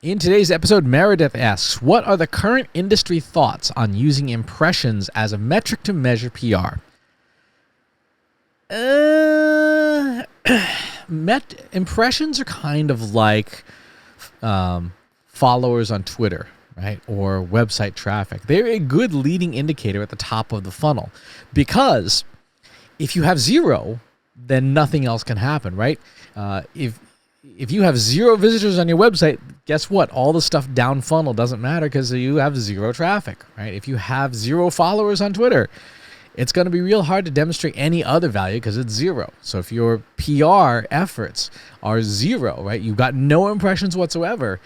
In today's episode, Meredith asks, what are the current industry thoughts on using impressions as a metric to measure PR? Impressions are kind of like followers on Twitter, right? Or website traffic. They're a good leading indicator at the top of the funnel, because if you have zero, then nothing else can happen, right? If you have zero visitors on your website, guess what? All the stuff down funnel doesn't matter because you have zero traffic, right? If you have zero followers on Twitter, it's going to be real hard to demonstrate any other value because it's zero. So if your PR efforts are zero, right? You've got no impressions whatsoever,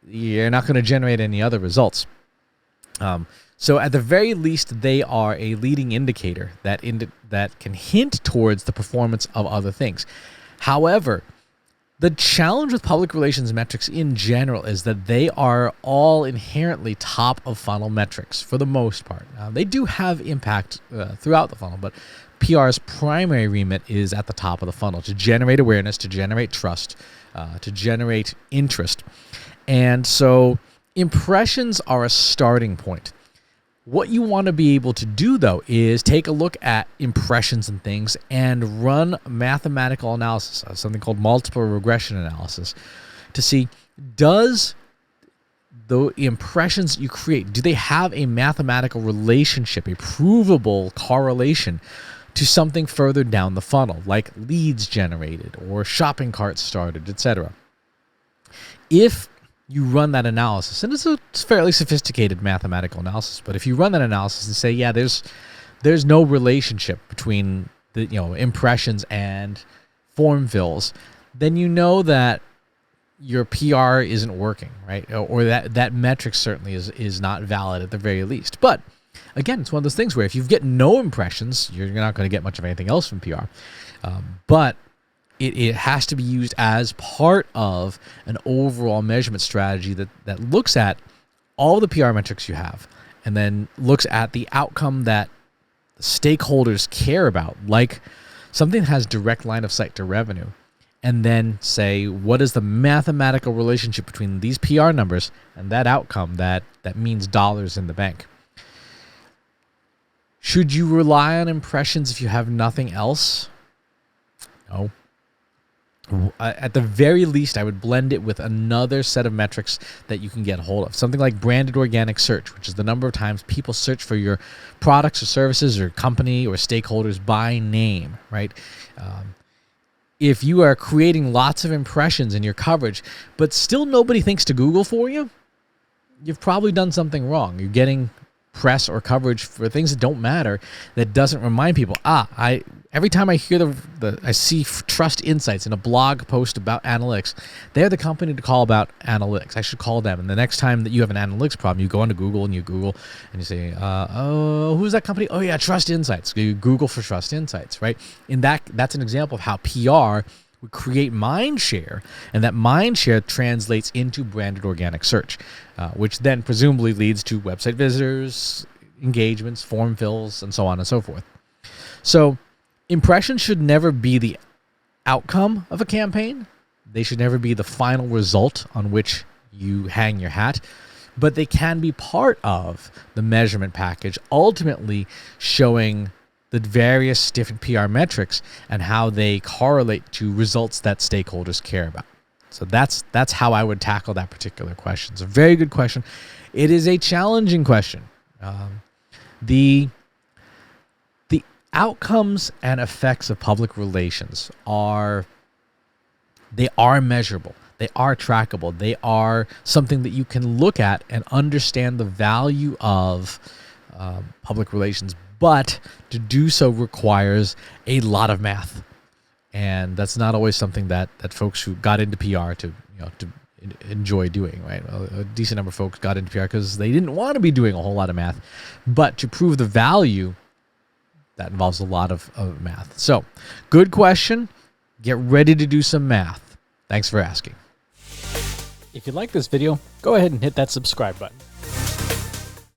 you're not going to generate any other results. So at the very least, they are a leading indicator that can hint towards the performance of other things. However, the challenge with public relations metrics in general is that they are all inherently top of funnel metrics for the most part. They do have impact throughout the funnel, but PR's primary remit is at the top of the funnel to generate awareness, to generate trust, to generate interest. And so impressions are a starting point. What you want to be able to do, though, is take a look at impressions and things and run mathematical analysis, something called multiple regression analysis, to see, does the impressions you create, do they have a mathematical relationship, a provable correlation to something further down the funnel, like leads generated or shopping carts started, etc. If you run that analysis, and it's a fairly sophisticated mathematical analysis, but if you run that analysis and say, yeah, there's no relationship between the impressions and form fills, then you know that your PR isn't working, right? Or that metric certainly is not valid at the very least. But again, it's one of those things where if you get no impressions, you're not going to get much of anything else from PR. But it has to be used as part of an overall measurement strategy that looks at all the PR metrics you have and then looks at the outcome that the stakeholders care about, like something that has direct line of sight to revenue, and then say, what is the mathematical relationship between these PR numbers and that outcome that means dollars in the bank? Should you rely on impressions if you have nothing else? No. At the very least, I would blend it with another set of metrics that you can get a hold of. Something like branded organic search, which is the number of times people search for your products or services or company or stakeholders by name, right? If you are creating lots of impressions in your coverage, but still nobody thinks to Google for you, you've probably done something wrong. You're getting press or coverage for things that don't matter, that doesn't remind people. Every time I hear I see Trust Insights in a blog post about analytics, they're the company to call about analytics. I should call them. And the next time that you have an analytics problem, you go into Google and you Google and you say, who's that company? Oh yeah, Trust Insights. You Google for Trust Insights, right? That's an example of how PR would create mindshare, and that mindshare translates into branded organic search, which then presumably leads to website visitors, engagements, form fills, and so on and so forth. So impressions should never be the outcome of a campaign. They should never be the final result on which you hang your hat, but they can be part of the measurement package, ultimately showing the various different PR metrics and how they correlate to results that stakeholders care about. So that's how I would tackle that particular question. It's a very good question. It is a challenging question. The outcomes and effects of public relations are measurable. They are trackable. They are something that you can look at and understand the value of public relations. But to do so requires a lot of math, and that's not always something that folks who got into PR to enjoy doing. Right, a decent number of folks got into PR because they didn't want to be doing a whole lot of math, but to prove the value, that involves a lot of math. So, good question. Get ready to do some math. Thanks for asking. If you like this video, go ahead and hit that subscribe button.